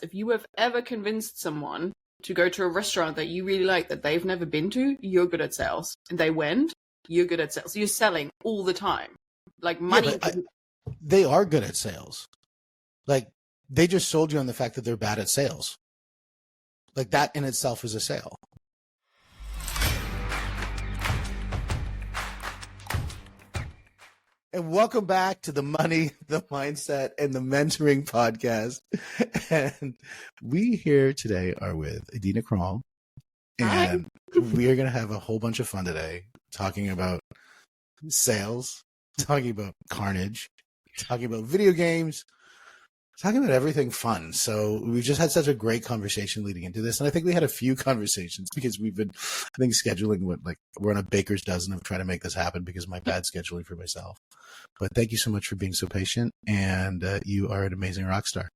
if you have ever convinced someone to go to a restaurant that you really like that they've never been to, you're good at sales. And they went, you're good at sales. You're selling all the time. Like money. Yeah, they are good at sales. Like they just sold you on the fact that they're bad at sales. Like that in itself is a sale. And welcome back to the Money, the Mindset, and the Mentoring podcast. And we here today are with Adina Kroll. And we are going to have a whole bunch of fun today talking about sales, talking about carnage, talking about video games, talking about everything fun. So we've just had such a great conversation leading into this. And I think we had a few conversations because we've been, I think, scheduling we're on a baker's dozen of trying to make this happen because of my bad scheduling for myself. But thank you so much for being so patient. And you are an amazing rock star.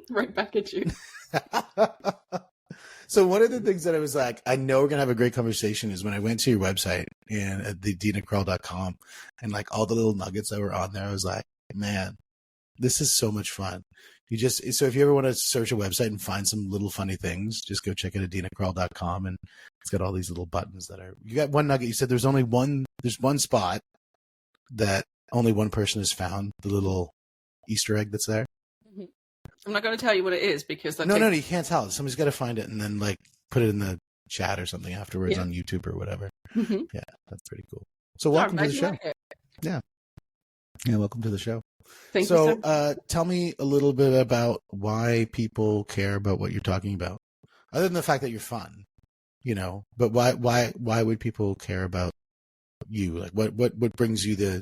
Right back at you. So one of the things that I was like, I know we're going to have a great conversation is when I went to your website and at adinakroll.com and like all the little nuggets that were on there, I was like, man, this is so much fun. So if you ever want to search a website and find some little funny things, just go check out adinakroll.com and it's got all these little buttons you got one nugget. You said there's one spot that only one person has found, the little Easter egg that's there. I'm not going to tell you what it is because no, you can't tell. Somebody's got to find it and then like put it in the chat or something afterwards on YouTube or whatever. Mm-hmm. Yeah, that's pretty cool. So welcome to the show. Yeah, welcome to the show. Thank you. So tell me a little bit about why people care about what you're talking about, other than the fact that you're fun, but why would people care about you? Like what brings you the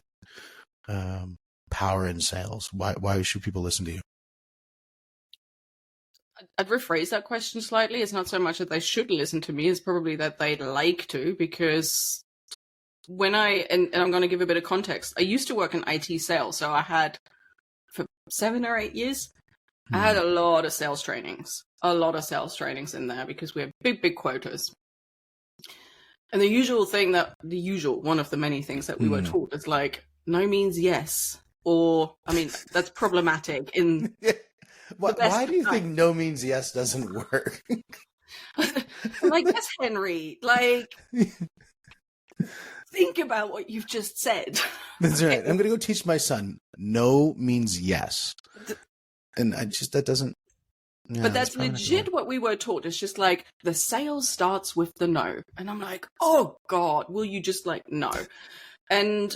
power in sales? Why should people listen to you? I'd rephrase that question slightly. It's not so much that they should listen to me, it's probably that they'd like to, because when and I'm going to give a bit of context, I used to work in IT sales. So I had, for 7 or 8 years, I had a lot of sales trainings in there because we have big quotas. And one of the many things that we were taught is like, no means yes. Or, I mean, that's problematic in... Why do you think no means yes doesn't work? Like, yes, Henry. Like, think about what you've just said. That's right. I'm going to go teach my son. No means yes. And that doesn't. Yeah, but that's legit what we were taught. It's just like, the sales starts with the no. And I'm like, oh, God, will you just like, no? And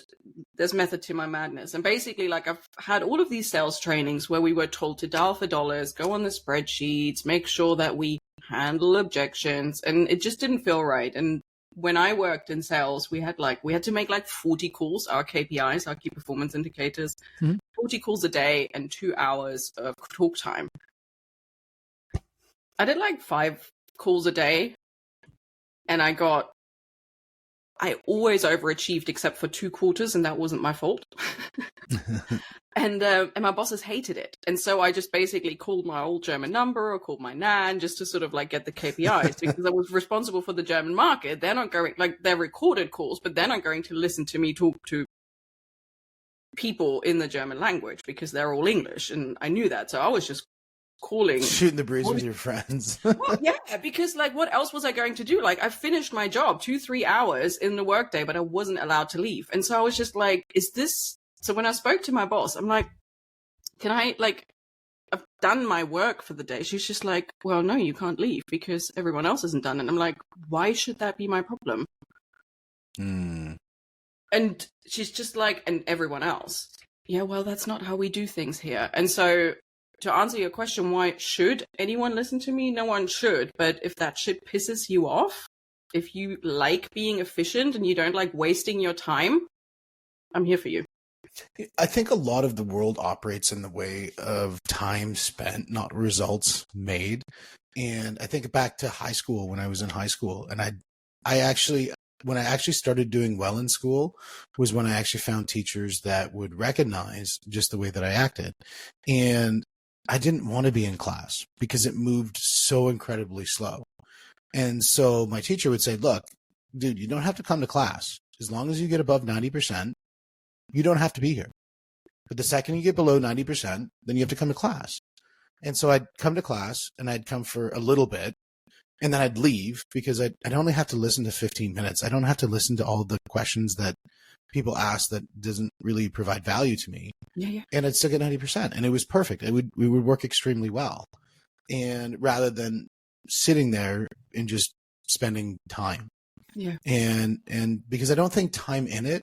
there's method to my madness. And basically, like, I've had all of these sales trainings where we were told to dial for dollars, go on the spreadsheets, make sure that we handle objections. And it just didn't feel right. And when I worked in sales, we had to make like 40 calls, our KPIs, our key performance indicators, 40 calls a day and 2 hours of talk time. I did like 5 calls a day and I always overachieved except for 2 quarters, and that wasn't my fault. And my bosses hated it. And so I just basically called my old German number or called my nan just to sort of like get the KPIs because I was responsible for the German market. They're not going, like, they're recorded calls, but they're not going to listen to me talk to people in the German language because they're all English. And I knew that. So I was just shooting the breeze with your friends. Well, yeah, because like, what else was I going to do? Like, I finished my job 2-3 hours in the workday, but I wasn't allowed to leave. And so I was just like, so when I spoke to my boss, I'm like, can I, like, I've done my work for the day. She's just like, well, no, you can't leave because everyone else isn't done. And I'm like, why should that be my problem? And she's just like, and everyone else. Yeah, well, that's not how we do things here. And so to answer your question, why should anyone listen to me? No one should. But if that shit pisses you off, if you like being efficient and you don't like wasting your time, I'm here for you. I think a lot of the world operates in the way of time spent, not results made. And I think back to high school when I was in high school, and when I actually started doing well in school was when I actually found teachers that would recognize just the way that I acted. And I didn't want to be in class because it moved so incredibly slow. And so my teacher would say, look, dude, you don't have to come to class. As long as you get above 90%, you don't have to be here. But the second you get below 90%, then you have to come to class. And so I'd come to class and I'd come for a little bit and then I'd leave because I'd only have to listen to 15 minutes. I don't have to listen to all the questions that people ask that doesn't really provide value to me. Yeah. And I'd still get 90%. And it was perfect. We would work extremely well. And rather than sitting there and just spending time. Yeah. And because I don't think time in it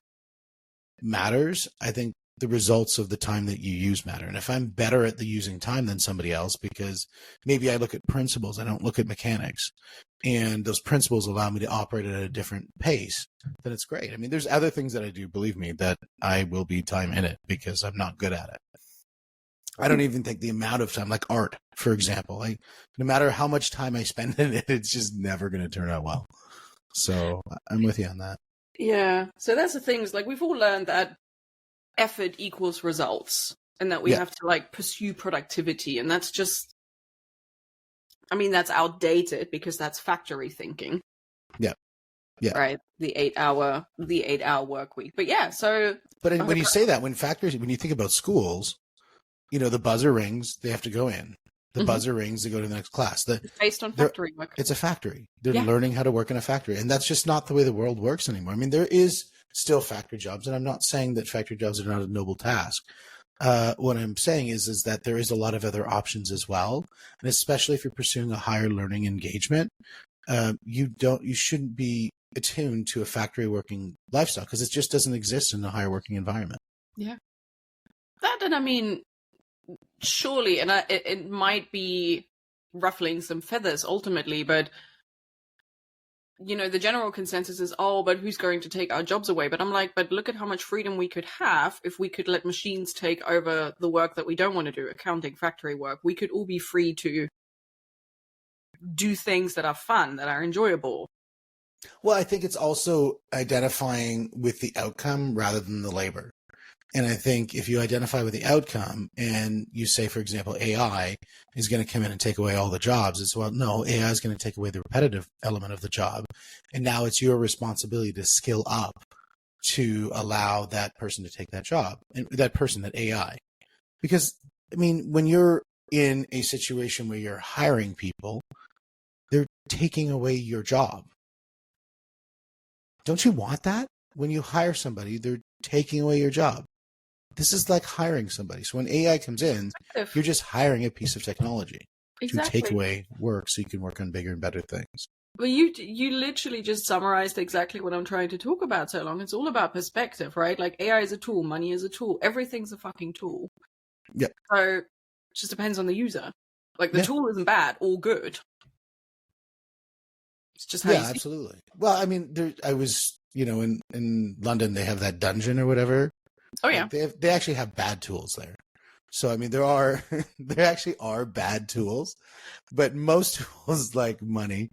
matters, I think the results of the time that you use matter. And if I'm better at the using time than somebody else, because maybe I look at principles, I don't look at mechanics, and those principles allow me to operate at a different pace, then it's great. I mean, there's other things that I do, believe me, that I will be time in it because I'm not good at it. I don't even think the amount of time, like art, for example, like no matter how much time I spend in it, it's just never going to turn out well. So I'm with you on that. Yeah. So that's the thing, is like we've all learned that effort equals results and that we have to like pursue productivity. And that's just, I mean, that's outdated because that's factory thinking. Yeah. Yeah. Right. The 8-hour work week. But yeah, so. But when you say that, when you think about schools, you know, the buzzer rings, they have to go in. The buzzer rings to go to the next class. Based on factory work. It's a factory. They're learning how to work in a factory. And that's just not the way the world works anymore. I mean, there is still factory jobs, and I'm not saying that factory jobs are not a noble task. What I'm saying is that there is a lot of other options as well. And especially if you're pursuing a higher learning engagement, you shouldn't be attuned to a factory working lifestyle because it just doesn't exist in a higher working environment. Yeah. That, and I mean, surely, and it might be ruffling some feathers ultimately, but you know, the general consensus is, oh, but who's going to take our jobs away? But I'm like, but look at how much freedom we could have if we could let machines take over the work that we don't want to do, accounting, factory work. We could all be free to do things that are fun, that are enjoyable. Well, I think it's also identifying with the outcome rather than the labor. And I think if you identify with the outcome and you say, for example, AI is going to come in and take away all the jobs, it's, well, no, AI is going to take away the repetitive element of the job. And now it's your responsibility to skill up to allow that person to take that job, and that person, that AI. Because, I mean, when you're in a situation where you're hiring people, they're taking away your job. Don't you want that? When you hire somebody, they're taking away your job. This is like hiring somebody. So when AI comes in, you're just hiring a piece of technology to take away work so you can work on bigger and better things. Well, you literally just summarized exactly what I'm trying to talk about so long. It's all about perspective, right? Like AI is a tool, money is a tool, everything's a fucking tool. Yeah. So it just depends on the user. Like the tool isn't bad or good. It's just how you see absolutely. Well, I mean, I was, you know, in London, they have that dungeon or whatever. Oh yeah. They actually have bad tools there. So, I mean, there actually are bad tools, but most tools like money,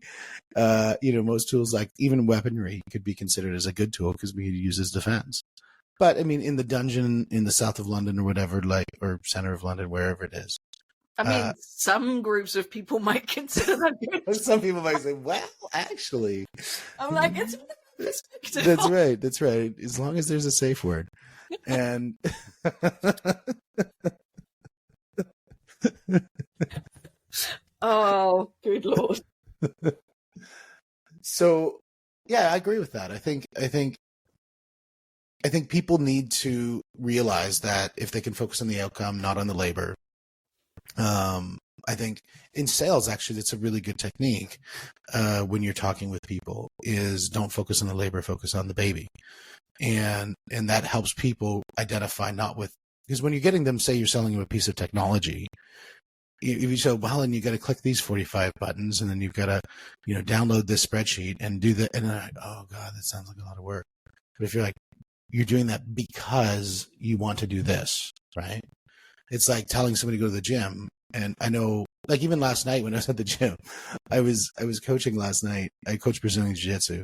you know, most tools like even weaponry could be considered as a good tool because we use as defense. But I mean, in the dungeon in the south of London or whatever, like, or center of London, wherever it is. I mean, some groups of people might consider that good. Some people might say, well, actually. I'm like, it's That's right. That's right. As long as there's a safe word. And oh, good Lord. So, yeah, I agree with that. I think people need to realize that if they can focus on the outcome, not on the labor. I think in sales, actually, it's a really good technique when you're talking with people is don't focus on the labor, focus on the baby. And that helps people identify because when you're getting them, say you're selling them a piece of technology, if you say, well, and you got to click these 45 buttons and then you've got to, you know, download this spreadsheet and do that. And then oh God, that sounds like a lot of work. But if you're like, you're doing that because you want to do this, right? It's like telling somebody to go to the gym. And I know, like even last night when I was at the gym, I was coaching last night. I coached Brazilian Jiu-Jitsu,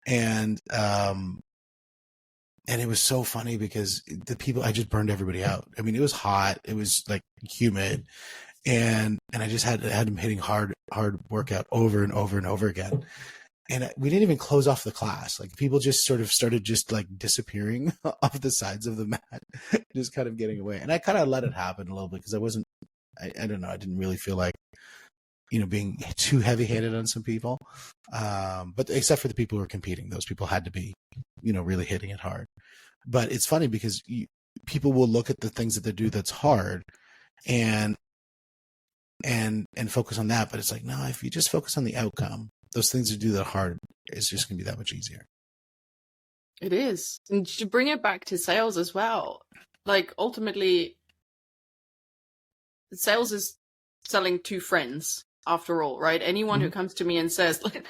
and it was so funny because I just burned everybody out. I mean, it was hot, it was like humid, and I just had them hitting hard workout over and over and over again. And we didn't even close off the class. Like people just sort of started just like disappearing off the sides of the mat, just kind of getting away. And I kind of let it happen a little bit because I don't know. I didn't really feel like, being too heavy-handed on some people. But except for the people who are competing, those people had to be, really hitting it hard. But it's funny because people will look at the things that they do that's hard and focus on that. But it's like, no, if you just focus on the outcome, those things that do that hard is just going to be that much easier. It is. And to bring it back to sales as well, like ultimately, sales is selling to friends after all, right? Anyone who comes to me and says, like,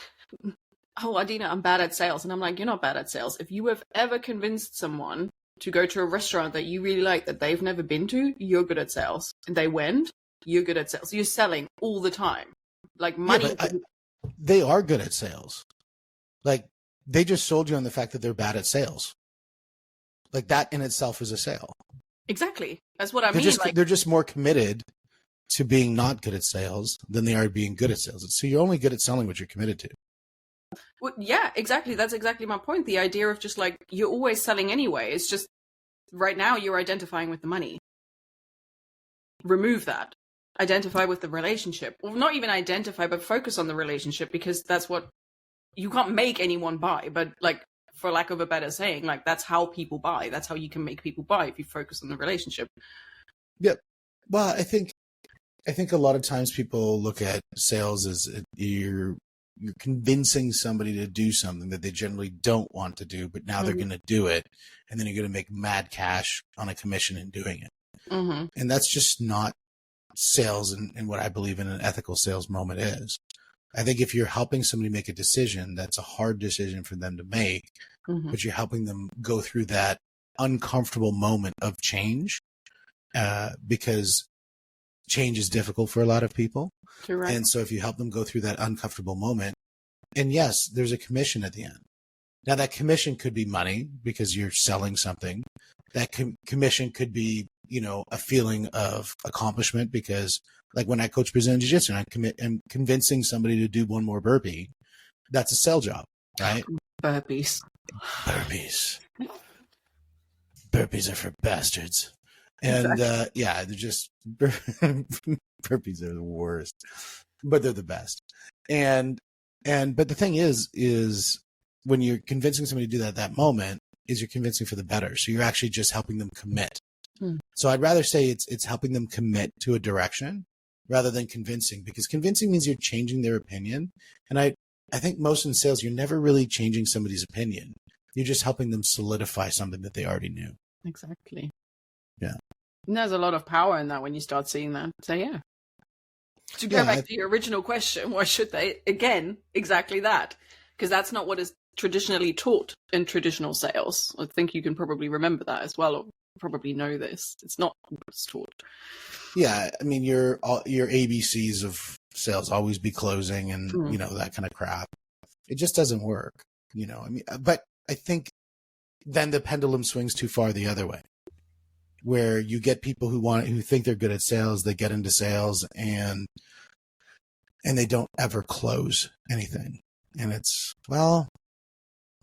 oh, Adina, I'm bad at sales. And I'm like, you're not bad at sales. If you have ever convinced someone to go to a restaurant that you really like that they've never been to, you're good at sales. And they went, you're good at sales. You're selling all the time. Like money. Yeah, they are good at sales. Like they just sold you on the fact that they're bad at sales. Like that in itself is a sale. Exactly. That's what I mean. They're just more committed to being not good at sales than they are being good at sales. So you're only good at selling what you're committed to. Well, yeah, exactly. That's exactly my point. The idea of just like, you're always selling anyway. It's just right now you're identifying with the money. Remove that. Identify with the relationship. Well, not even identify, but focus on the relationship, because that's what you can't make anyone buy. But like, for lack of a better saying, like that's how people buy. That's how you can make people buy if you focus on the relationship. Yeah. Well, I think a lot of times people look at sales as you're convincing somebody to do something that they generally don't want to do, but now they're going to do it, and then you're going to make mad cash on a commission in doing it. And that's just not sales and what I believe in an ethical sales moment is. I think if you're helping somebody make a decision, that's a hard decision for them to make, but you're helping them go through that uncomfortable moment of change, because change is difficult for a lot of people. Correct. And so if you help them go through that uncomfortable moment, and yes, there's a commission at the end. Now that commission could be money because you're selling something. That commission could be, a feeling of accomplishment because like when I coach Brazilian Jiu-Jitsu and I'm convincing somebody to do one more burpee, that's a sell job, right? Burpees. Burpees are for bastards. And they're just burpees are the worst, but they're the best. But the thing is when you're convincing somebody to do that at that moment, is you're convincing for the better. So you're actually just helping them commit. So I'd rather say it's helping them commit to a direction rather than convincing, because convincing means you're changing their opinion. And I think most in sales, you're never really changing somebody's opinion. You're just helping them solidify something that they already knew. Exactly. Yeah. And there's a lot of power in that when you start seeing that. So yeah. To go back to your original question, why should they? Again, exactly that. Because that's not what is traditionally taught in traditional sales. I think you can probably remember that as well, or probably know this. It's not what's taught. Yeah, I mean, your ABCs of sales, always be closing and, that kind of crap. It just doesn't work, but I think then the pendulum swings too far the other way, where you get people who think they're good at sales, they get into sales and they don't ever close anything. And it's, well,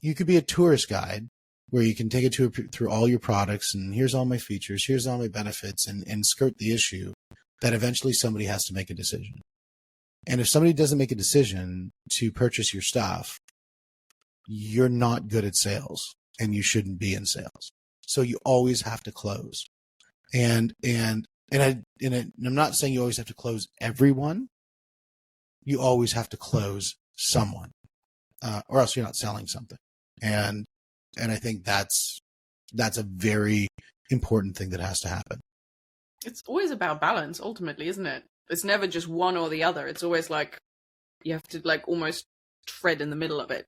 you could be a tourist guide where you can take it through all your products and here's all my features, here's all my benefits, and skirt the issue that eventually somebody has to make a decision. And if somebody doesn't make a decision to purchase your stuff, you're not good at sales and you shouldn't be in sales. So you always have to close. And I'm not saying you always have to close everyone. You always have to close someone, or else you're not selling something. And I think that's a very important thing that has to happen. It's always about balance, ultimately, isn't it? It's never just one or the other. It's always like you have to like almost tread in the middle of it.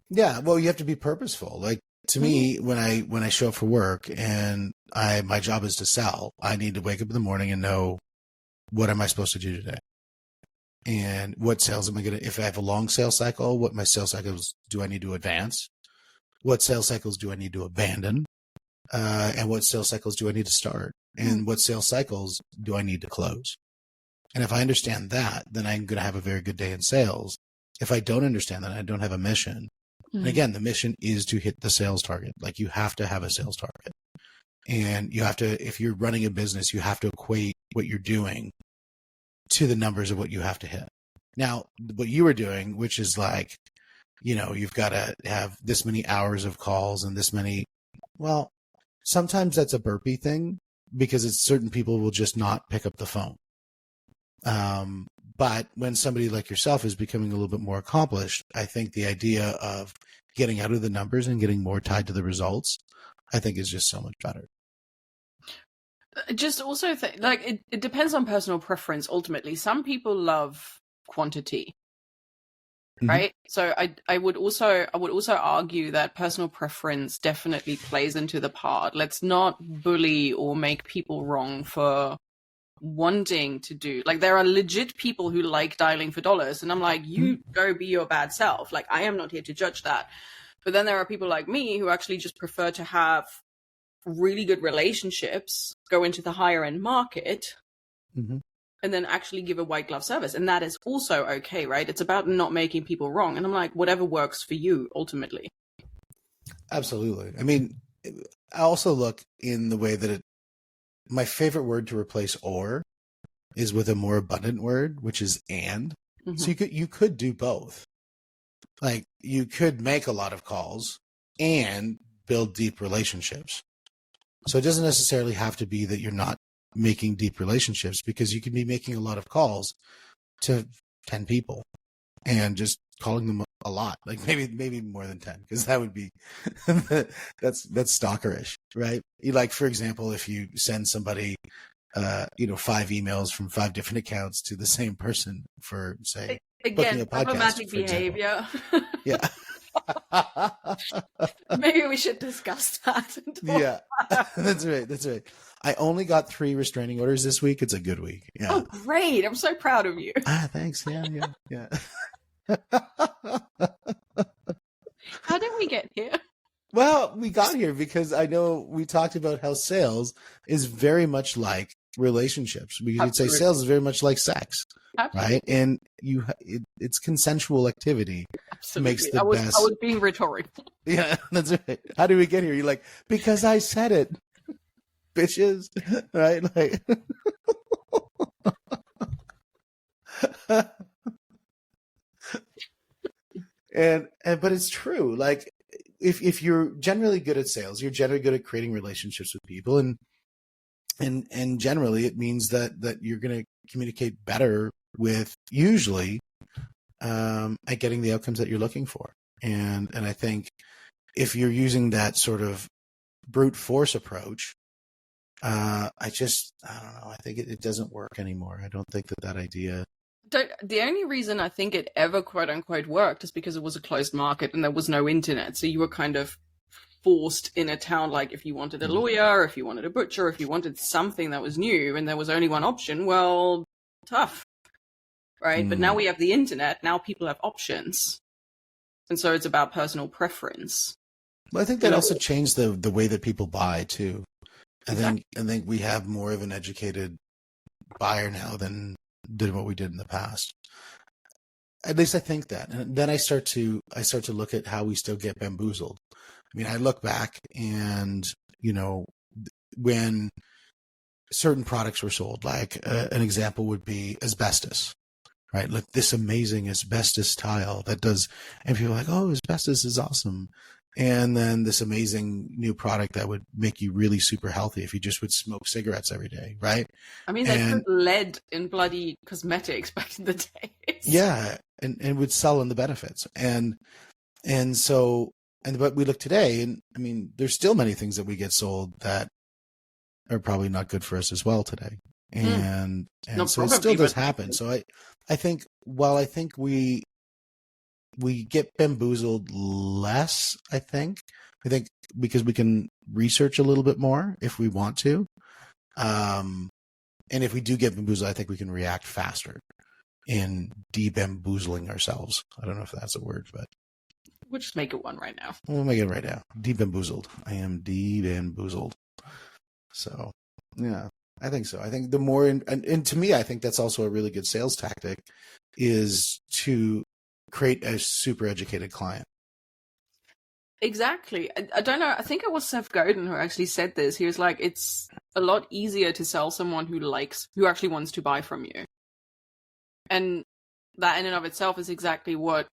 Yeah, well, you have to be purposeful. Like to me, when I show up for work and my job is to sell, I need to wake up in the morning and know what am I supposed to do today, and what sales am I going to. If I have a long sales cycle, what my sales cycles do I need to advance? What sales cycles do I need to abandon? And what sales cycles do I need to start? And what sales cycles do I need to close? And if I understand that, then I'm going to have a very good day in sales. If I don't understand that, I don't have a mission. And again, the mission is to hit the sales target. Like you have to have a sales target. And you have to, if you're running a business, you have to equate what you're doing to the numbers of what you have to hit. Now, what you were doing, which is like, you've got to have this many hours of calls and this many, well, sometimes that's a burpee thing because it's certain people will just not pick up the phone. But when somebody like yourself is becoming a little bit more accomplished, I think the idea of getting out of the numbers and getting more tied to the results, I think is just so much better. Just also it depends on personal preference. Ultimately, some people love quantity, right? So I would also argue that personal preference definitely plays into the part. Let's not bully or make people wrong for wanting to do. Like, there are legit people who like dialing for dollars, and I'm like, you go be your bad self. Like, I am not here to judge that. But then there are people like me who actually just prefer to have really good relationships, go into the higher end market, and then actually give a white glove service. And that is also okay, right? It's about not making people wrong. And I'm like, whatever works for you, ultimately. Absolutely. I mean, I also look in the way that my favorite word to replace or is with a more abundant word, which is and. So you could do both. Like, you could make a lot of calls and build deep relationships. So it doesn't necessarily have to be that you're not making deep relationships, because you can be making a lot of calls to 10 people and just calling them a lot, like maybe more than 10, because that would be that's stalkerish, right? Like, for example, if you send somebody 5 emails from 5 different accounts to the same person for, say, again, booking a podcast, problematic behavior. Yeah. Maybe we should discuss that. Yeah, that's right. I only got 3 restraining orders this week. It's a good week. Yeah. Oh, great. I'm so proud of you. Thanks. Yeah. How did we get here? Well, we got here because I know we talked about how sales is very much like relationships. We could say sales is very much like sex. Absolutely. Right? And it's consensual activity. Absolutely. Makes the best. I was being rhetorical. Yeah, that's right. How did we get here? You're like, because I said it, bitches. Right? Like, but it's true. Like, if you're generally good at sales, you're generally good at creating relationships with people, and generally it means that you're going to communicate better with, usually, at getting the outcomes that you're looking for. And I think if you're using that sort of brute force approach, I don't know. I think it doesn't work anymore. I don't think that idea. The only reason I think it ever quote unquote worked is because it was a closed market and there was no internet. So you were kind of forced in a town, like, if you wanted a lawyer, if you wanted a butcher, if you wanted something that was new and there was only one option, well, tough. Right? But now we have the internet. Now people have options. And so it's about personal preference. Well, I think that also changed the way that people buy too. I think we have more of an educated buyer now than what we did in the past. At least I think that. And then I start to look at how we still get bamboozled. I mean, I look back and, when certain products were sold, like an example would be asbestos. Right, like this amazing asbestos tile that does, and people are like, "Oh, asbestos is awesome," and then this amazing new product that would make you really super healthy if you just would smoke cigarettes every day, right? I mean, they put lead in bloody cosmetics back in the day. Yeah, and would sell in the benefits, but we look today, and I mean, there's still many things that we get sold that are probably not good for us as well today. And so it still does happen. So I think we get bamboozled less, I think because we can research a little bit more if we want to. And if we do get bamboozled, I think we can react faster in de-bamboozling ourselves. I don't know if that's a word, but we'll just make it one right now. We'll make it right now. De-bamboozled. I am de-bamboozled. So, yeah. I think so. I think the more, and to me, I think that's also a really good sales tactic, is to create a super educated client. Exactly. I don't know. I think it was Seth Godin who actually said this. He was like, it's a lot easier to sell someone who actually wants to buy from you. And that in and of itself is exactly what,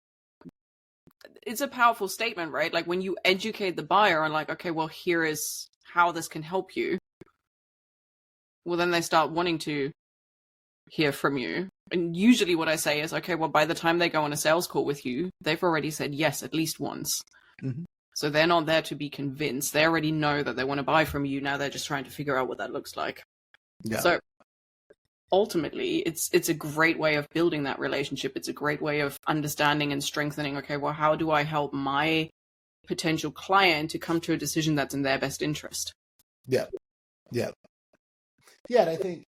it's a powerful statement, right? Like when you educate the buyer on like, okay, well, here is how this can help you. Well, then they start wanting to hear from you. And usually what I say is, okay, well, by the time they go on a sales call with you, they've already said yes at least once. Mm-hmm. So they're not there to be convinced. They already know that they want to buy from you. Now they're just trying to figure out what that looks like. Yeah. So ultimately, it's a great way of building that relationship. It's a great way of understanding and strengthening, okay, well, how do I help my potential client to come to a decision that's in their best interest? Yeah. Yeah. Yeah, and I think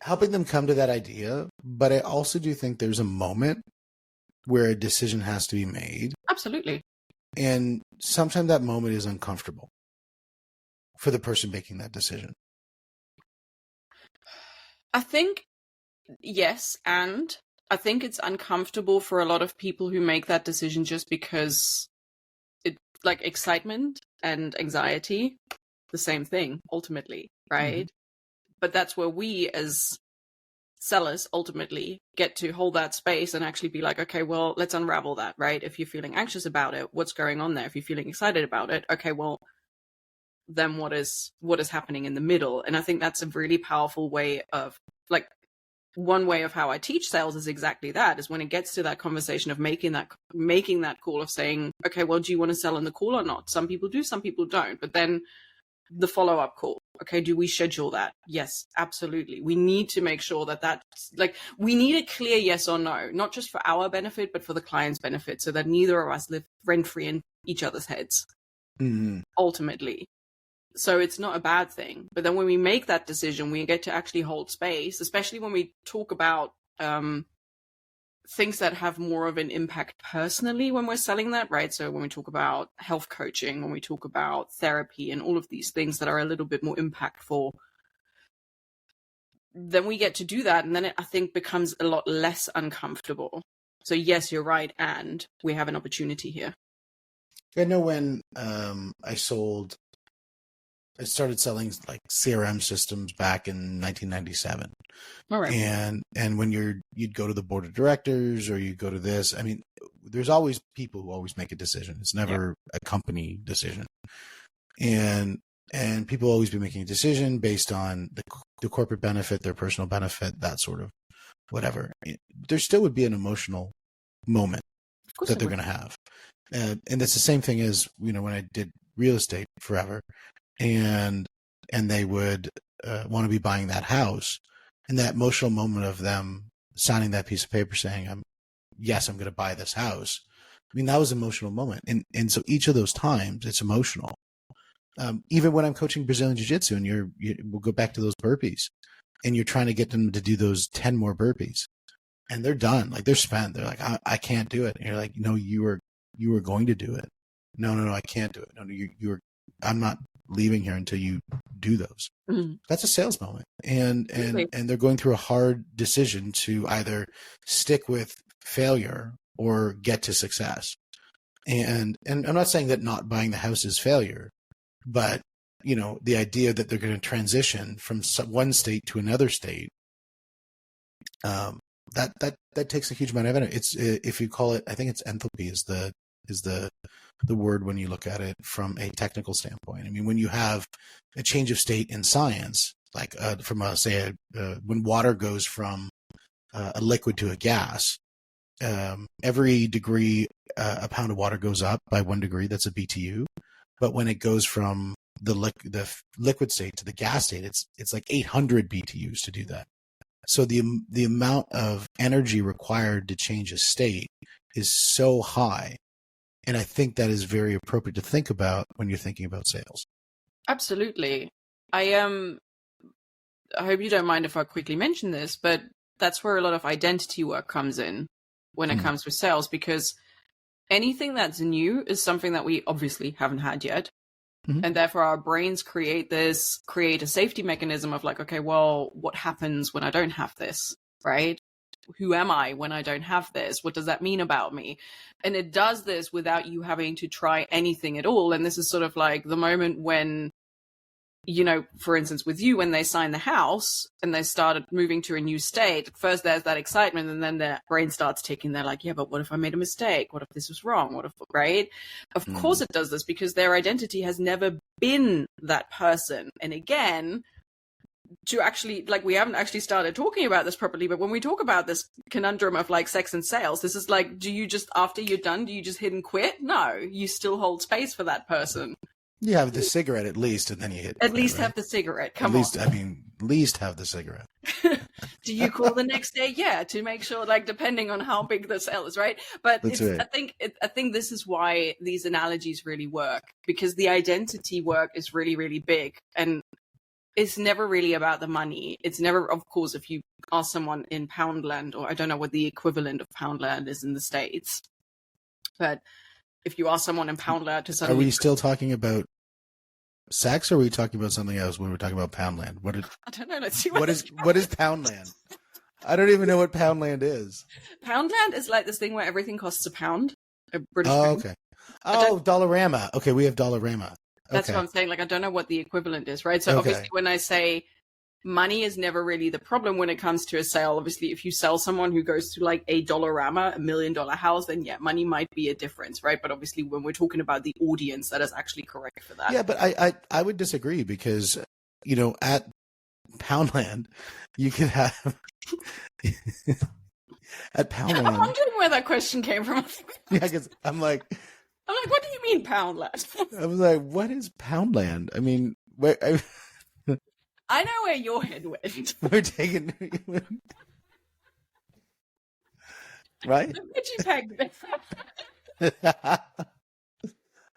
helping them come to that idea, but I also do think there's a moment where a decision has to be made. Absolutely. And sometimes that moment is uncomfortable for the person making that decision. I think, yes, and I think it's uncomfortable for a lot of people who make that decision just because it, like excitement and anxiety, the same thing, ultimately, right? Mm-hmm. But that's where we as sellers ultimately get to hold that space and actually be like, okay, well, let's unravel that, right? If you're feeling anxious about it, what's going on there? If you're feeling excited about it, okay, well, then what is happening in the middle? And I think that's a really powerful way of, like, one way of how I teach sales is exactly that, is when it gets to that conversation of making that call of saying, okay, well, do you want to sell in the call or not? Some people do, some people don't. But then the follow-up call. Okay, do we schedule that? Yes, absolutely. We need to make sure that we need a clear yes or no, not just for our benefit, but for the client's benefit, so that neither of us live rent-free in each other's heads, ultimately. So it's not a bad thing. But then when we make that decision, we get to actually hold space, especially when we talk about things that have more of an impact personally when we're selling that, right? So when we talk about health coaching, when we talk about therapy and all of these things that are a little bit more impactful, then we get to do that. And then it, I think, becomes a lot less uncomfortable. So yes, you're right. And we have an opportunity here. I know when I started selling like CRM systems back in 1997. All right. And when you'd go to the board of directors or you go to this, I mean, there's always people who always make a decision. It's never a company decision. And people always be making a decision based on the corporate benefit, their personal benefit, that sort of whatever. There still would be an emotional moment that they're going to have. And it's the same thing as, when I did real estate forever. And they would want to be buying that house, and that emotional moment of them signing that piece of paper saying, I'm going to buy this house. I mean, that was an emotional moment. And so each of those times it's emotional. Even when I'm coaching Brazilian Jiu-Jitsu and we'll go back to those burpees and you're trying to get them to do those 10 more burpees and they're done. Like they're spent. They're like, I can't do it. And you're like, no, you were going to do it. No, I can't do it. No, I'm not leaving here until you do those. Mm-hmm. That's a sales moment. And they're going through a hard decision to either stick with failure or get to success. And I'm not saying that not buying the house is failure, but the idea that they're going to transition from one state to another state, that takes a huge amount of energy. It's, if you call it, I think it's enthalpy is the word when you look at it from a technical standpoint. I mean, when you have a change of state in science, like when water goes from a liquid to a gas, every degree a pound of water goes up by 1 degree. That's a BTU. But when it goes from the liquid state to the gas state, it's like 800 BTUs to do that. So the amount of energy required to change a state is so high. And I think that is very appropriate to think about when you're thinking about sales. Absolutely. I hope you don't mind if I quickly mention this, but that's where a lot of identity work comes in when it comes with sales, because anything that's new is something that we obviously haven't had yet. Mm-hmm. And therefore our brains create a safety mechanism of like, okay, well, what happens when I don't have this, right? who am I when I don't have this? What does that mean about me? And it does this without you having to try anything at all. And this is sort of like the moment when, for instance, with you, when they signed the house and they started moving to a new state, first there's that excitement, and then their brain starts ticking. They're like, yeah, but what if I made a mistake? What if this was wrong? What if, right? Of course it does this, because their identity has never been that person. And again, to actually, like, we haven't actually started talking about this properly, but when we talk about this conundrum of like sex and sales, this is like, do you just, after you're done, do you just hit and quit? No, you still hold space for that person. You have the cigarette at least, and then you hit. At least have the cigarette. Come on. At least have the cigarette. Do you call the next day? Yeah, to make sure, like, depending on how big the sale is, right? But I think this is why these analogies really work, because the identity work is really, really big, and it's never really about the money. It's never, of course, if you ask someone in Poundland, or I don't know what the equivalent of Poundland is in the States, but if you ask someone in Poundland to suddenly... Are we still talking about sex, or are we talking about something else when we're talking about Poundland? I don't know. Let's see what is Poundland? I don't even know what Poundland is. Poundland is like this thing where everything costs a pound. A British pound. Okay. Oh, Dollarama. Okay, we have Dollarama. That's what I'm saying. Like, I don't know what the equivalent is, right? So obviously when I say money is never really the problem when it comes to a sale, obviously if you sell someone who goes to like a Dollarama, $1 million house, then yeah, money might be a difference, right? But obviously when we're talking about the audience, that is actually correct for that. Yeah, but I would disagree, because, at Poundland, you could have... At Poundland... I'm wondering where that question came from. Yeah, because I'm like, what do you mean Poundland? I was like, what is Poundland? I mean, I know where your head went. We're taking... Right? Did you peg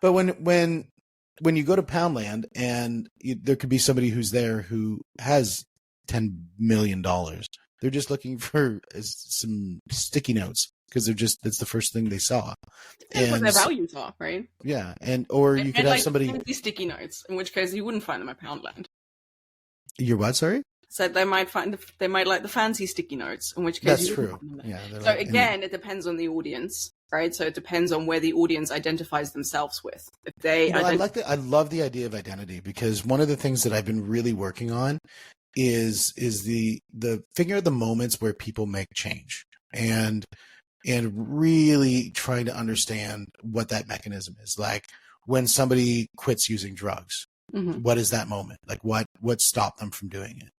But when you go to Poundland, and there could be somebody who's there who has $10 million, they're just looking for some sticky notes, because that's the first thing they saw. Depends what their values are, right? Yeah, or you could have somebody... sticky notes, in which case you wouldn't find them at Poundland. You're what, sorry? So they might like the fancy sticky notes, in which case that's true. Yeah. So again, it depends on the audience, right? So it depends on where the audience identifies themselves with. If they, I love the idea of identity, because one of the things that I've been really working on is the figuring out the moments where people make change, and really trying to understand what that mechanism is. Like when somebody quits using drugs. Mm-hmm. What is that moment? Like what stopped them from doing it?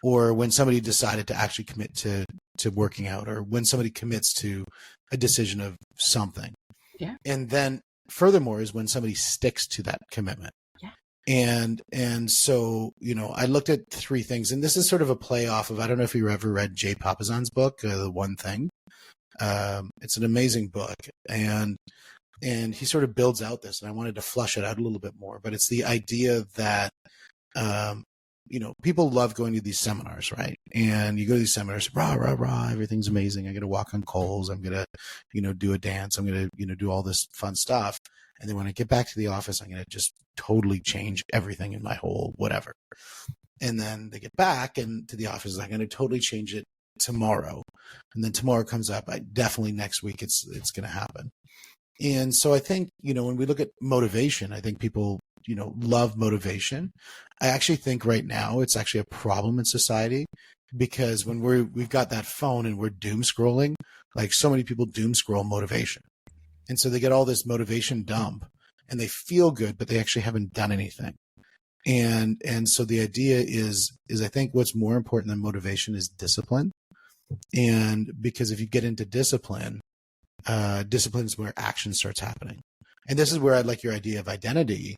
Or when somebody decided to actually commit to working out, or when somebody commits to a decision of something. Yeah. And then furthermore is when somebody sticks to that commitment. Yeah. And so, I looked at 3 things, and this is sort of a play off of, I don't know if you ever read Jay Papasan's book, The One Thing. It's an amazing book. And he sort of builds out this, and I wanted to flush it out a little bit more. But it's the idea that, people love going to these seminars, right? And you go to these seminars, rah, rah, rah, everything's amazing. I'm going to walk on coals. I'm going to, do a dance. I'm going to, do all this fun stuff. And then when I get back to the office, I'm going to just totally change everything in my whole whatever. And then they get back to the office, I'm going to totally change it tomorrow. And then tomorrow comes up. Definitely next week it's going to happen. And so I think, when we look at motivation, I think people, love motivation. I actually think right now it's actually a problem in society, because when we've got that phone and we're doom scrolling, like so many people doom scroll motivation. And so they get all this motivation dump and they feel good, but they actually haven't done anything. And so the idea is I think what's more important than motivation is discipline. And because if you get into discipline is where action starts happening. And this is where I like your idea of identity,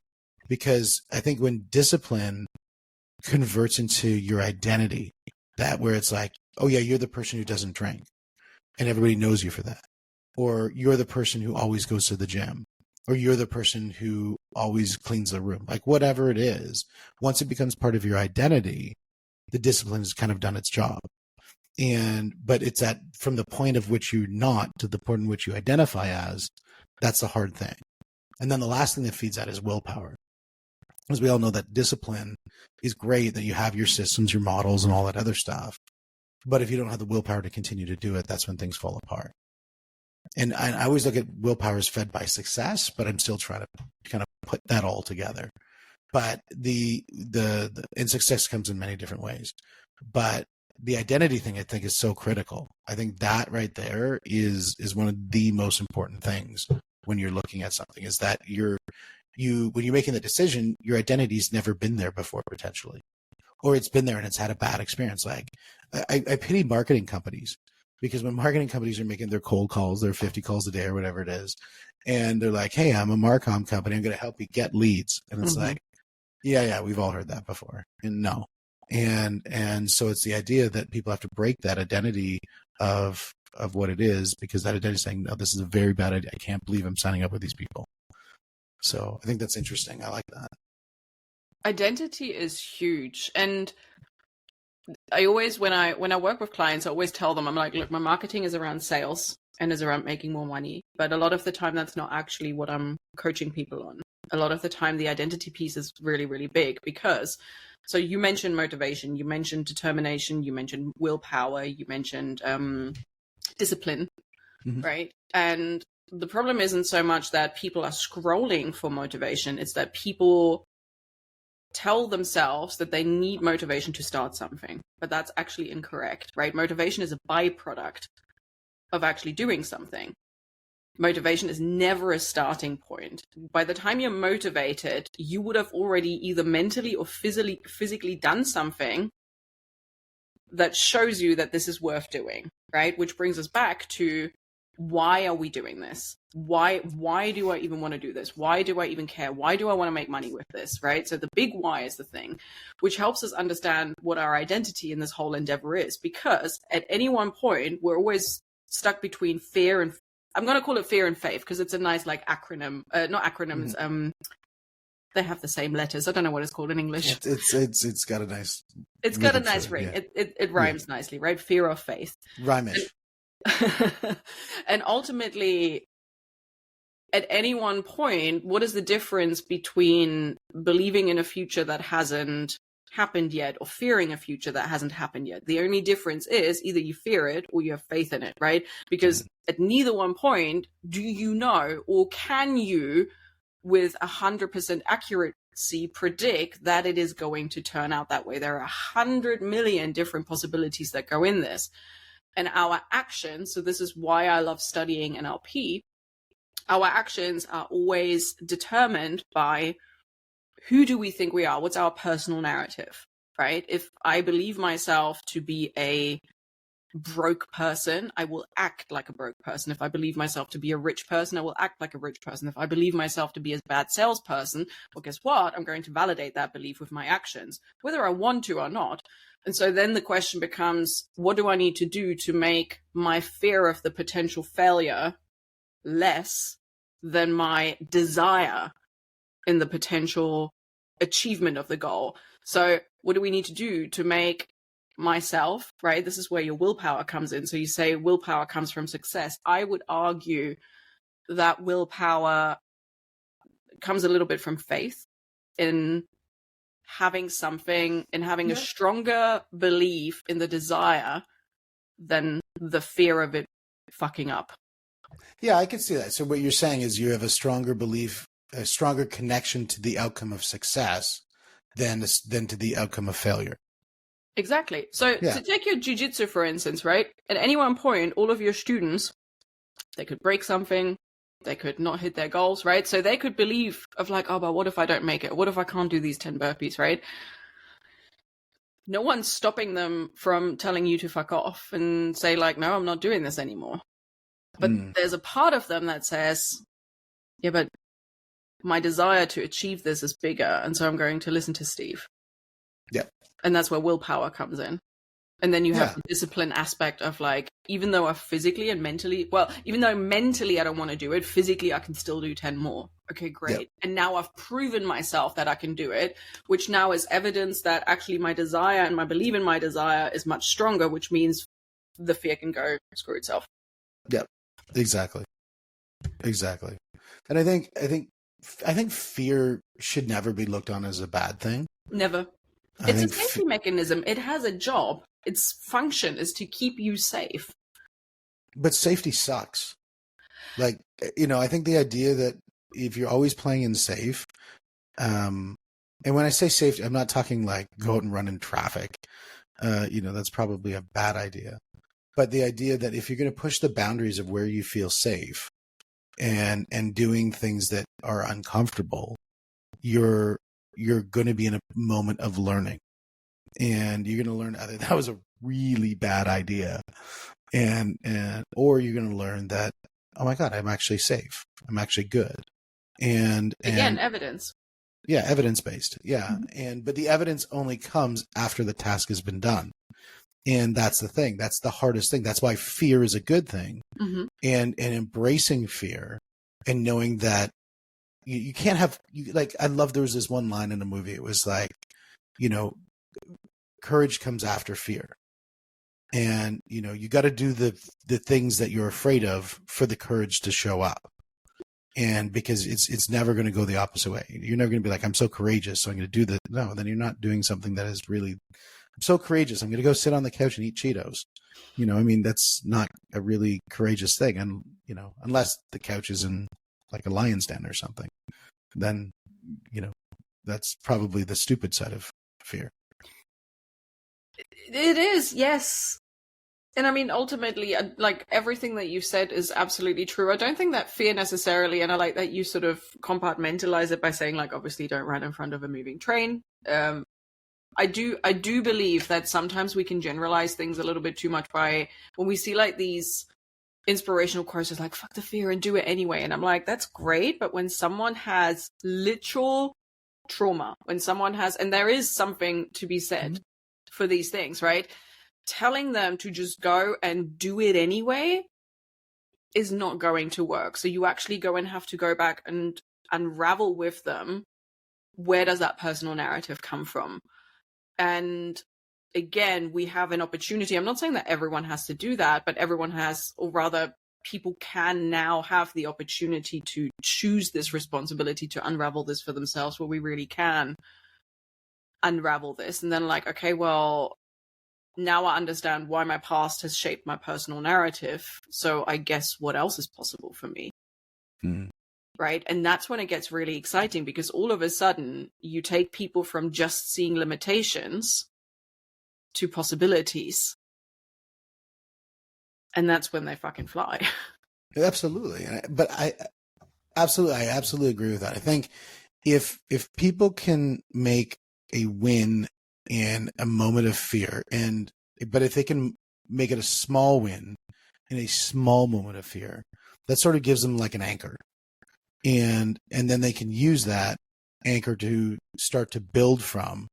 because I think when discipline converts into your identity, that where it's like, oh yeah, you're the person who doesn't drink and everybody knows you for that. Or you're the person who always goes to the gym, or you're the person who always cleans the room, like whatever it is. Once it becomes part of your identity, the discipline has kind of done its job. But it's from the point of which you're not to the point in which you identify as, that's the hard thing. And then the last thing that feeds that is willpower. As we all know that discipline is great, that you have your systems, your models, and all that other stuff. But if you don't have the willpower to continue to do it, that's when things fall apart. And I always look at willpower as fed by success, but I'm still trying to kind of put that all together. But and success comes in many different ways. But the identity thing, I think, is so critical. I think that right there is one of the most important things when you're looking at something, is that when you're making the decision, your identity's never been there before, potentially, or it's been there and it's had a bad experience. Like I pity marketing companies, because when marketing companies are making their cold calls, their 50 calls a day or whatever it is, and they're like, hey, I'm a Marcom company, I'm going to help you get leads. And it's like, yeah, we've all heard that before. And no. And so it's the idea that people have to break that identity of what it is, because that identity is saying, no, this is a very bad idea. I can't believe I'm signing up with these people. So I think that's interesting. I like that. Identity is huge. And I always, when I work with clients, I always tell them, I'm like, look, my marketing is around sales and is around making more money. But a lot of the time, that's not actually what I'm coaching people on. A lot of the time, the identity piece is really, really big, because, so you mentioned motivation, you mentioned determination, you mentioned willpower, you mentioned discipline, right? And the problem isn't so much that people are scrolling for motivation, it's that people tell themselves that they need motivation to start something, but that's actually incorrect, right? Motivation is a byproduct of actually doing something. Motivation is never a starting point. By the time you're motivated, you would have already either mentally or physically done something that shows you that this is worth doing, right? Which brings us back to, why are we doing this? Why do I even want to do this? Why do I even care? Why do I want to make money with this, right? So the big why is the thing, which helps us understand what our identity in this whole endeavor is. Because at any one point, we're always stuck between fear and, I'm going to call it fear and faith, because it's a nice like acronym, not acronyms. They have the same letters. I don't know what it's called in English. It's got a nice. It's got a nice ring. Yeah. It rhymes nicely, right? Fear or faith. Rhymish. And ultimately, at any one point, what is the difference between believing in a future that hasn't happened yet or fearing a future that hasn't happened yet? The only difference is either you fear it or you have faith in it, right? Because at neither one point do you know, or can you with 100% accuracy predict that it is going to turn out that way. There are 100 million different possibilities that go in this. And our actions, so this is why I love studying NLP, our actions are always determined by, who do we think we are? What's our personal narrative, right? If I believe myself to be a broke person, I will act like a broke person. If I believe myself to be a rich person, I will act like a rich person. If I believe myself to be a bad salesperson, well, guess what? I'm going to validate that belief with my actions, whether I want to or not. And so then the question becomes, what do I need to do to make my fear of the potential failure less than my desire in the potential achievement of the goal? So what do we need to do to make myself, right? This is where your willpower comes in. So you say willpower comes from success. I would argue that willpower comes a little bit from faith in having something, in having a stronger belief in the desire than the fear of it fucking up. Yeah, I can see that. So what you're saying is you have a stronger belief, a stronger connection to the outcome of success than to the outcome of failure. Exactly. So to take your jiu-jitsu, for instance, right? At any one point, all of your students, they could break something, they could not hit their goals, right? So they could believe of like, oh, but what if I don't make it? What if I can't do these 10 burpees, right? No one's stopping them from telling you to fuck off and say like, no, I'm not doing this anymore. But there's a part of them that says, yeah, but my desire to achieve this is bigger. And so I'm going to listen to Steve. Yeah. And that's where willpower comes in. And then you have the discipline aspect of like, even though I physically and mentally, well, even though mentally I don't want to do it, physically I can still do 10 more. Okay, great. Yep. And now I've proven myself that I can do it, which now is evidence that actually my desire and my belief in my desire is much stronger, which means the fear can go screw itself. Yep, exactly. And I think fear should never be looked on as a bad thing. Never. It's a safety mechanism. It has a job. its function is to keep you safe. But safety sucks. Like, I think the idea that if you're always playing in safe, and when I say safety, I'm not talking like go out and run in traffic. That's probably a bad idea. But the idea that if you're going to push the boundaries of where you feel safe and doing things that are uncomfortable, you're going to be in a moment of learning, and you're going to learn that was a really bad idea, or you're going to learn that, oh my God, I'm actually safe. I'm actually good. And again, evidence. Yeah, evidence-based. Yeah. But the evidence only comes after the task has been done. And that's the thing. That's the hardest thing. That's why fear is a good thing. Mm-hmm. And embracing fear and knowing that you can't have, I love, there was this one line in a movie. It was like, courage comes after fear. And, you got to do the things that you're afraid of for the courage to show up. And because it's never going to go the opposite way. You're never going to be like, I'm so courageous, so I'm going to do that. No, then you're not doing something that is really, I'm so courageous, I'm going to go sit on the couch and eat Cheetos. That's not a really courageous thing. And, unless the couch is in like a lion's den or something, then, that's probably the stupid side of fear. It is, yes. And I mean, ultimately, like everything that you said is absolutely true. I don't think that fear necessarily, and I like that you sort of compartmentalize it by saying, like, obviously don't run in front of a moving train. I do believe that sometimes we can generalize things a little bit too much by when we see like these inspirational quotes, it's like, fuck the fear and do it anyway. And I'm like, that's great. But when someone has literal trauma, when someone has, and there is something to be said for these things, right? Telling them to just go and do it anyway is not going to work. So you actually go and have to go back and unravel with them, where does that personal narrative come from? And again, we have an opportunity. I'm not saying that everyone has to do that, but everyone has, or rather people can now have the opportunity to choose this responsibility to unravel this for themselves, where we really can unravel this. And then like, okay, well, now I understand why my past has shaped my personal narrative. So I guess what else is possible for me? Right? And that's when it gets really exciting, because all of a sudden you take people from just seeing limitations to possibilities. And that's when they fucking fly. Absolutely. But I absolutely agree with that. I think if people can make a win in a moment of fear, but if they can make it a small win in a small moment of fear, that sort of gives them like an anchor. And then they can use that anchor to start to build from,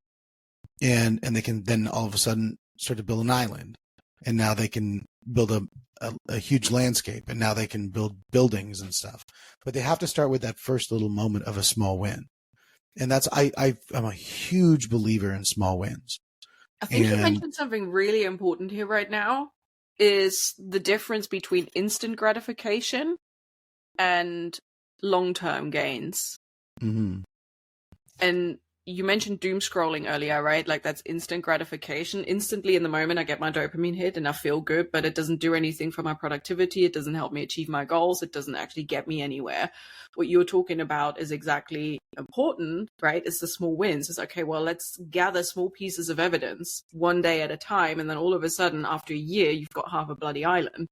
and they can then all of a sudden start to build an island, and now they can build a huge landscape, and now they can build buildings and stuff. But they have to start with that first little moment of a small win. And that's, I'm a huge believer in small wins. I think you mentioned something really important here right now, is the difference between instant gratification and long-term gains. Mm-hmm. And you mentioned doom scrolling earlier, right? Like that's instant gratification. Instantly in the moment, I get my dopamine hit and I feel good, but it doesn't do anything for my productivity. It doesn't help me achieve my goals. It doesn't actually get me anywhere. What you're talking about is exactly important, right? It's the small wins. It's okay, well, let's gather small pieces of evidence one day at a time. And then all of a sudden, after a year, you've got half a bloody island.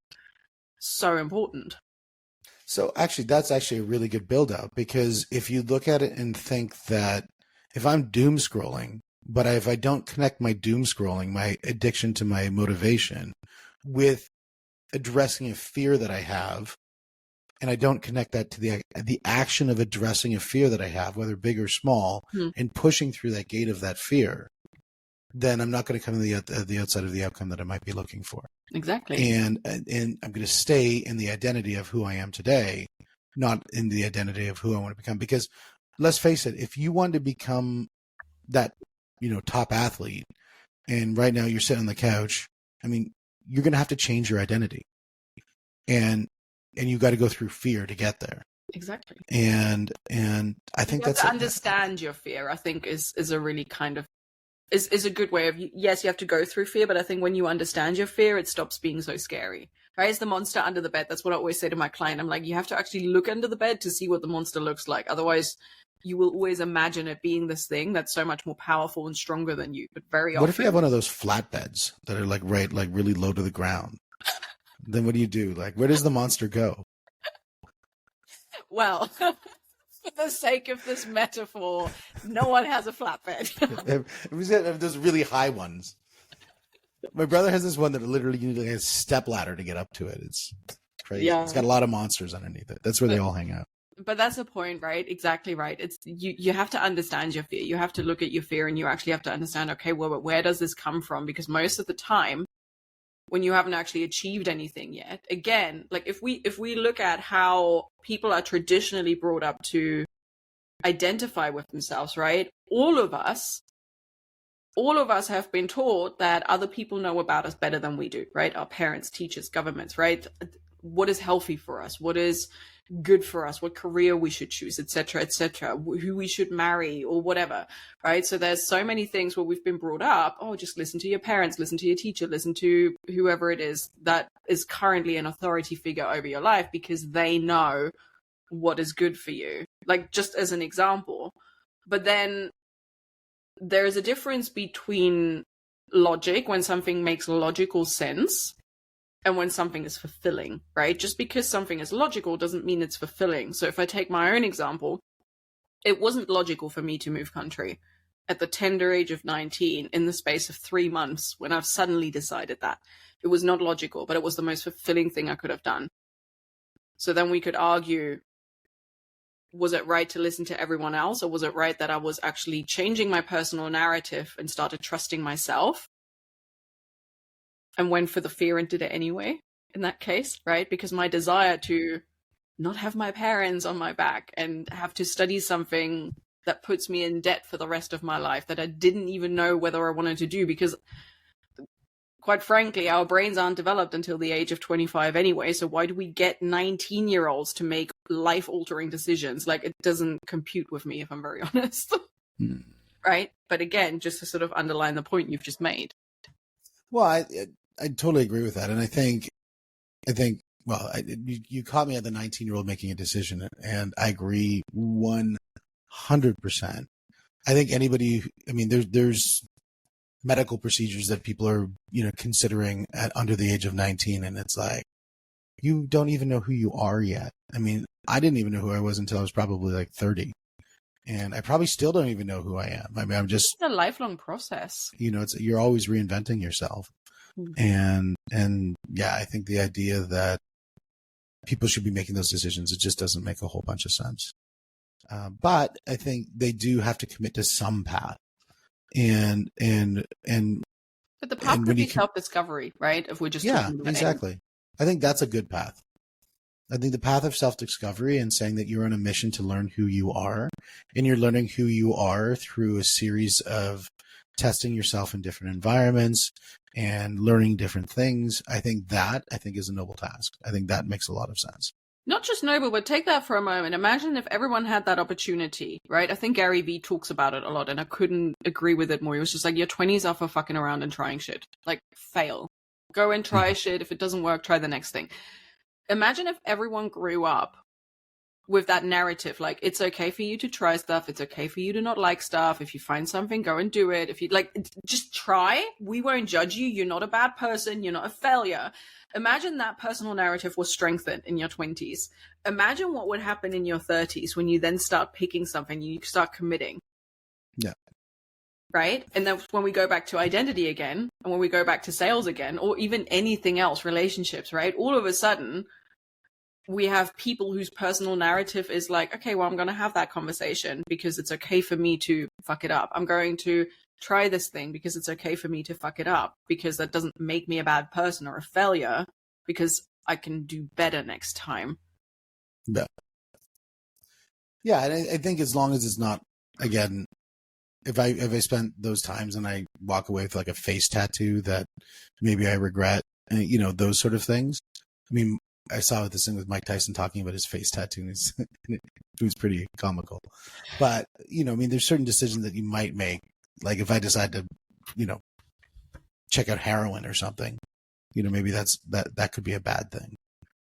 So important. So actually, that's actually a really good build up, because if you look at it and think that if I'm doom scrolling, but if I don't connect my doom scrolling, my addiction to my motivation, with addressing a fear that I have, and I don't connect that to the action of addressing a fear that I have, whether big or small, and pushing through that gate of that fear, then I'm not going to come to the outside of the outcome that I might be looking for. Exactly. And I'm going to stay in the identity of who I am today, not in the identity of who I want to become. Because let's face it, if you want to become that, top athlete, and right now you're sitting on the couch, I mean, you're going to have to change your identity, and you got to go through fear to get there. Exactly. And I think you have to understand your fear, I think is a really kind of is a good way of, yes, you have to go through fear, but I think when you understand your fear, it stops being so scary. Right? It's the monster under the bed. That's what I always say to my client. I'm like, you have to actually look under the bed to see what the monster looks like. Otherwise, you will always imagine it being this thing that's so much more powerful and stronger than you. But very often, what if you have one of those flat beds that are like really low to the ground? Then what do? Like, where does the monster go? Well, for the sake of this metaphor, no one has a flatbed. If those really high ones. My brother has this one that literally you need like a step ladder to get up to it. It's crazy. Yeah. It's got a lot of monsters underneath it. That's where they all hang out. But that's the point, right? Exactly right. It's you have to understand your fear. You have to look at your fear and you actually have to understand, okay, well, where does this come from? Because most of the time, when you haven't actually achieved anything yet, again, like if we look at how people are traditionally brought up to identify with themselves, right? All of us have been taught that other people know about us better than we do, right? Our parents, teachers, governments, right? What is healthy for us? What is good for us? What career we should choose, etc., who we should marry or whatever, right? So there's so many things where we've been brought up, oh, just listen to your parents, listen to your teacher, listen to whoever it is that is currently an authority figure over your life because they know what is good for you. Like, just as an example. But then there is a difference between logic, when something makes logical sense, and when something is fulfilling, right? Just because something is logical doesn't mean it's fulfilling. So if I take my own example, it wasn't logical for me to move country at the tender age of 19 in the space of 3 months when I've suddenly decided that. It was not logical, but it was the most fulfilling thing I could have done. So then we could argue, was it right to listen to everyone else, or was it right that I was actually changing my personal narrative and started trusting myself and went for the fear and did it anyway in that case, right? Because my desire to not have my parents on my back and have to study something that puts me in debt for the rest of my life that I didn't even know whether I wanted to do, because quite frankly, our brains aren't developed until the age of 25 anyway. So why do we get 19-year-olds to make life-altering decisions? Like, it doesn't compute with me, if I'm very honest. Right? But again, just to sort of underline the point you've just made. Well, I totally agree with that. And I think, well, you caught me at the 19-year-old making a decision, and I agree 100%. I think anybody, I mean, there's medical procedures that people are, considering at under the age of 19. And it's like, you don't even know who you are yet. I mean, I didn't even know who I was until I was probably like 30. And I probably still don't even know who I am. I mean, I'm just... It's a lifelong process. You're always reinventing yourself. And yeah, I think the idea that people should be making those decisions, it just doesn't make a whole bunch of sense. But I think they do have to commit to some path. But the path could be self-discovery, right? If we're just talking about exactly. I think that's a good path. I think the path of self-discovery and saying that you're on a mission to learn who you are, and you're learning who you are through a series of testing yourself in different environments and learning different things. I think is a noble task. I think that makes a lot of sense. Not just noble, but take that for a moment. Imagine if everyone had that opportunity, right? I think Gary Vee talks about it a lot, and I couldn't agree with it more. He was just like, your 20s are for fucking around and trying shit. Like, fail. Go and try shit. If it doesn't work, try the next thing. Imagine if everyone grew up with that narrative, like, it's okay for you to try stuff. It's okay for you to not like stuff. If you find something, go and do it. If you just try. We won't judge you. You're not a bad person. You're not a failure. Imagine that personal narrative was strengthened in your 20s. Imagine what would happen in your 30s when you then start picking something, you start committing. Yeah. Right? And then when we go back to identity again, and when we go back to sales again, or even anything else, relationships, right? All of a sudden, we have people whose personal narrative is like, okay, well, I'm going to have that conversation because it's okay for me to fuck it up. I'm going to try this thing because it's okay for me to fuck it up, because that doesn't make me a bad person or a failure, because I can do better next time. Yeah. Yeah. And I think as long as it's not, again, if I spent those times and I walk away with like a face tattoo that maybe I regret, those sort of things. I mean, I saw this thing with Mike Tyson talking about his face tattoo, and it was pretty comical. But, there's certain decisions that you might make. Like if I decide to check out heroin or something, maybe that could be a bad thing.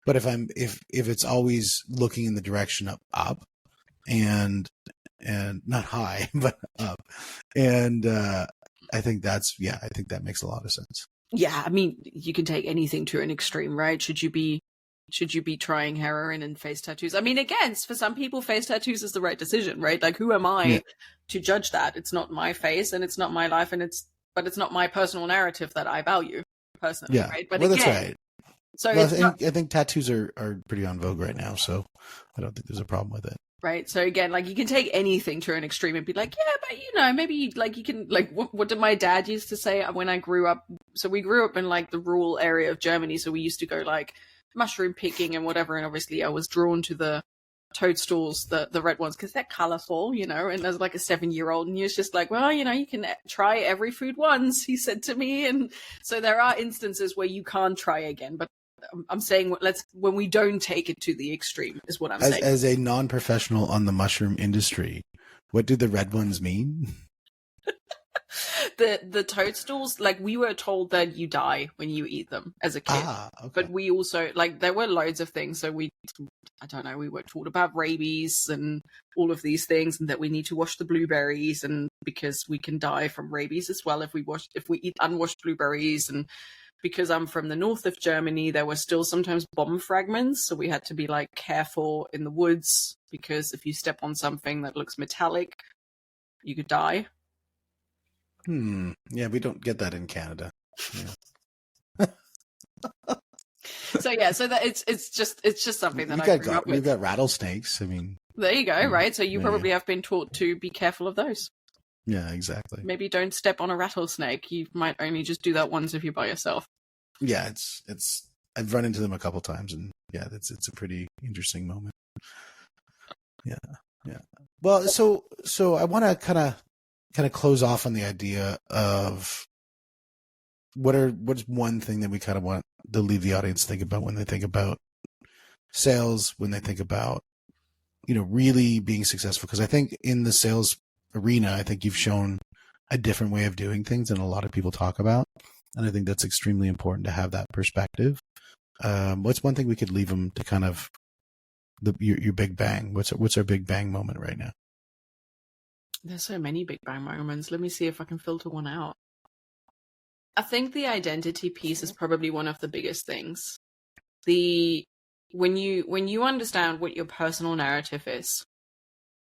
But if it's always looking in the direction of up and not high, but up, and I think that makes a lot of sense. Yeah, I mean, you can take anything to an extreme, right? Should you be trying heroin and face tattoos? I mean, again, for some people, face tattoos is the right decision, right? Like, who am I to judge that? It's not my face, and it's not my life, but it's not my personal narrative that I value personally, right? But that's right. So I think tattoos are pretty on vogue right now, so I don't think there's a problem with it. Right. So again, like, you can take anything to an extreme and be like, yeah, but maybe like you can, like, what did my dad used to say when I grew up? So we grew up in like the rural area of Germany. So we used to go like mushroom picking and whatever. And obviously I was drawn to the toadstools, the red ones, because they're colorful, and there's like a 7-year-old, and he was just like, well, you can try every food once, he said to me. And so there are instances where you can't try again, but I'm saying when we don't take it to the extreme is what I'm saying. As a non-professional on the mushroom industry, what do the red ones mean? The toadstools, like, we were told that you die when you eat them as a kid. Okay. But we also, like, there were loads of things. So we were taught about rabies and all of these things, and that we need to wash the blueberries, and because we can die from rabies as well if we eat unwashed blueberries. And because I'm from the north of Germany, there were still sometimes bomb fragments, so we had to be like careful in the woods, because if you step on something that looks metallic, you could die. Yeah, we don't get that in Canada. Yeah. So that it's just something that I grew up with. We've got rattlesnakes. I mean, there you go, right? So you probably have been taught to be careful of those. Yeah, exactly. Maybe don't step on a rattlesnake. You might only just do that once if you're by yourself. Yeah, it's I've run into them a couple times, and yeah, it's a pretty interesting moment. Yeah. Well, so I want to kind of close off on the idea of what's one thing that we kind of want to leave the audience think about when they think about sales, when they think about really being successful. Because I think in the sales arena, I think you've shown a different way of doing things than a lot of people talk about, and I think that's extremely important to have that perspective. What's one thing we could leave them to kind of your big bang? What's our big bang moment right now? There's so many big bang moments. Let me see if I can filter one out. I think the identity piece is probably one of the biggest things. When you understand what your personal narrative is,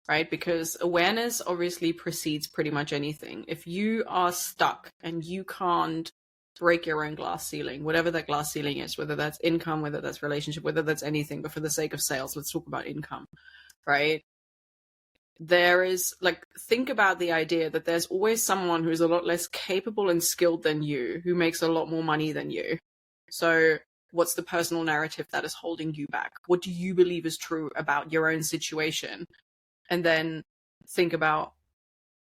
right? Because awareness obviously precedes pretty much anything. If you are stuck and you can't break your own glass ceiling, whatever that glass ceiling is, whether that's income, whether that's relationship, whether that's anything, but for the sake of sales, let's talk about income, right? There is, like, think about the idea that there's always someone who's a lot less capable and skilled than you, who makes a lot more money than you. So what's the personal narrative that is holding you back? What do you believe is true about your own situation? And then think about,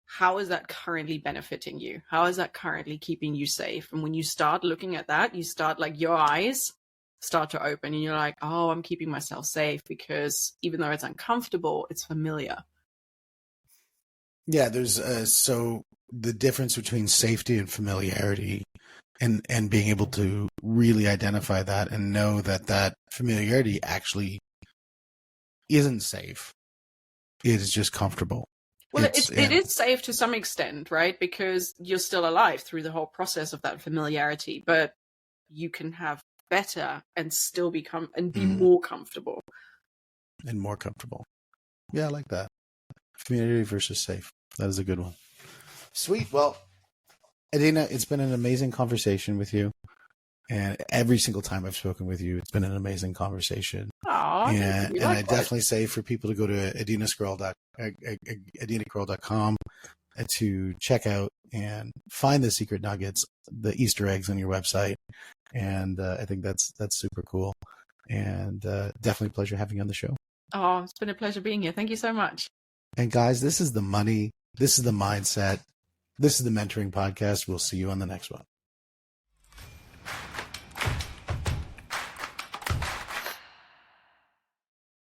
how is that currently benefiting you? How is that currently keeping you safe? And when you start looking at that, you start, like, your eyes start to open, and you're like, oh, I'm keeping myself safe because even though it's uncomfortable, it's familiar. Yeah, there's so the difference between safety and familiarity, and being able to really identify that and know that familiarity actually isn't safe. It is just comfortable. Well, it is safe to some extent, right? Because you're still alive through the whole process of that familiarity, but you can have better and still be more comfortable. And more comfortable. Yeah, I like that. Familiarity versus safe. That is a good one. Sweet. Well, Adina, it's been an amazing conversation with you. And every single time I've spoken with you, it's been an amazing conversation. Aww, and I definitely say for people to go to adinakroll.com to check out and find the secret nuggets, the Easter eggs on your website. And I think that's super cool. And definitely a pleasure having you on the show. Oh, it's been a pleasure being here. Thank you so much. And guys, this is the money. This is the mindset. This is the mentoring podcast. We'll see you on the next one.